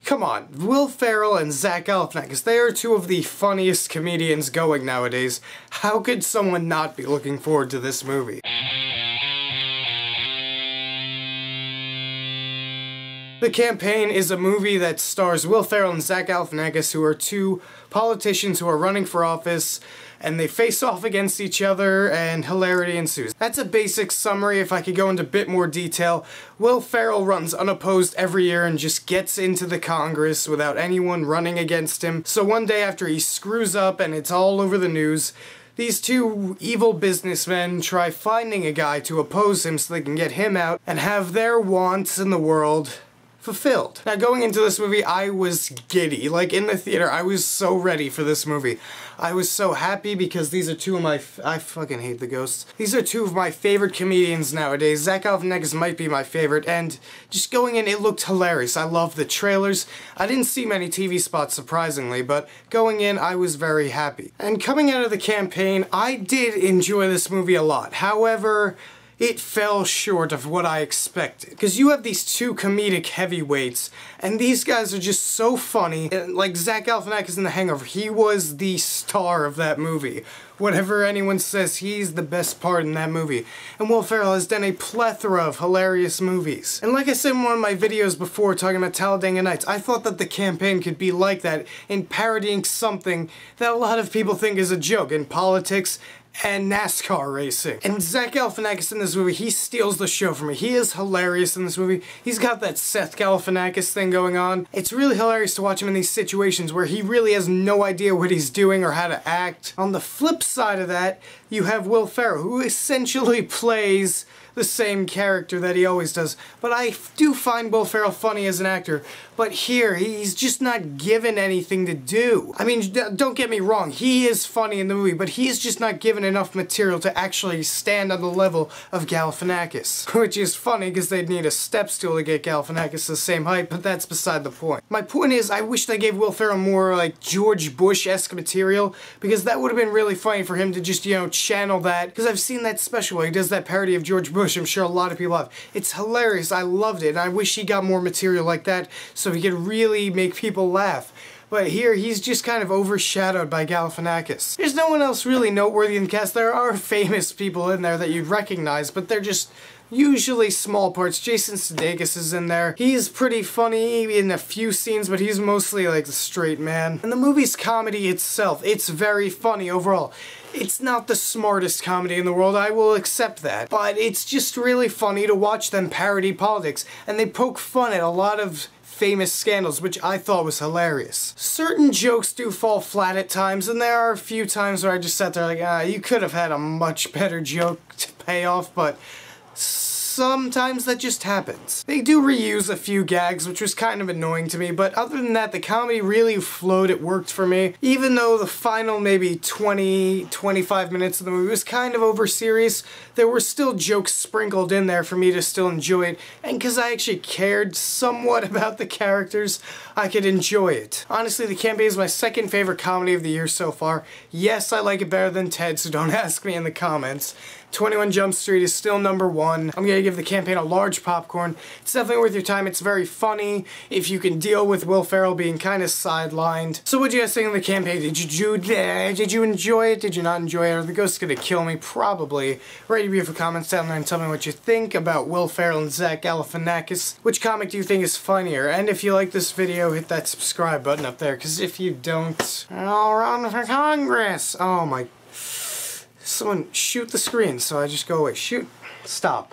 Come on, Will Ferrell and Zach Galifianakis, they are two of the funniest comedians going nowadays. How could someone not be looking forward to this movie? The Campaign is a movie that stars Will Ferrell and Zach Galifianakis, who are two politicians who are running for office, and they face off against each other, and hilarity ensues. That's a basic summary. If I could go into a bit more detail, Will Ferrell runs unopposed every year and just gets into the Congress without anyone running against him. So one day after he screws up and it's all over the news, these two evil businessmen try finding a guy to oppose him so they can get him out and have their wants in the world fulfilled. Now, going into this movie, I was giddy. Like, in the theater, I was so ready for this movie. I was so happy because these are two of my I fucking hate the ghosts. These are two of my favorite comedians nowadays. Zach Galifianakis might be my favorite, and just going in, it looked hilarious. I loved the trailers. I didn't see many TV spots, surprisingly, but going in, I was very happy. And coming out of The Campaign, I did enjoy this movie a lot. However, it fell short of what I expected. Because you have these two comedic heavyweights, and these guys are just so funny. And like Zach Galifianakis in The Hangover, he was the star of that movie. Whatever anyone says, he's the best part in that movie. And Will Ferrell has done a plethora of hilarious movies. And like I said in one of my videos before talking about Talladega Nights, I thought that The Campaign could be like that in parodying something that a lot of people think is a joke in politics and NASCAR racing. And Zach Galifianakis in this movie, he steals the show for me. He is hilarious in this movie. He's got that Seth Galifianakis thing going on. It's really hilarious to watch him in these situations where he really has no idea what he's doing or how to act. On the flip side of that, you have Will Ferrell, who essentially plays the same character that he always does. But I do find Will Ferrell funny as an actor, but here, he's just not given anything to do. I mean, don't get me wrong, he is funny in the movie, but he's just not given enough material to actually stand on the level of Galifianakis. Which is funny, because they'd need a step stool to get Galifianakis the same height, but that's beside the point. My point is, I wish they gave Will Ferrell more, like, George Bush-esque material, because that would have been really funny for him to just, you know, channel that, because I've seen that special where he does that parody of George Bush. I'm sure a lot of people have. It's hilarious. I loved it, and I wish he got more material like that so he could really make people laugh. But here, he's just kind of overshadowed by Galifianakis. There's no one else really noteworthy in the cast. There are famous people in there that you'd recognize, but they're just usually small parts. Jason Sudeikis is in there. He's pretty funny in a few scenes, but he's mostly like the straight man. And the movie's comedy itself, it's very funny overall. It's not the smartest comedy in the world, I will accept that. But it's just really funny to watch them parody politics. And they poke fun at a lot of famous scandals, which I thought was hilarious. Certain jokes do fall flat at times, and there are a few times where I just sat there like, you could have had a much better joke to pay off, but sometimes that just happens. They do reuse a few gags, which was kind of annoying to me, but other than that, the comedy really flowed. It worked for me. Even though the final maybe 20-25 minutes of the movie was kind of over serious, there were still jokes sprinkled in there for me to still enjoy it, and because I actually cared somewhat about the characters, I could enjoy it. Honestly, The Campaign is my second favorite comedy of the year so far. Yes, I like it better than Ted, so don't ask me in the comments. 21 Jump Street is still #1. I'm gonna give The Campaign a large popcorn. It's definitely worth your time. It's very funny if you can deal with Will Ferrell being kind of sidelined. So what do you guys think of The Campaign? Did you enjoy it? Did you not enjoy it? Are the ghosts gonna kill me? Probably. Write a beautiful comments down there and tell me what you think about Will Ferrell and Zach Galifianakis. Which comic do you think is funnier? And if you like this video, hit that subscribe button up there, because if you don't, I'll run for Congress. Oh my. Someone shoot the screen, so I just go away. Shoot. Stop.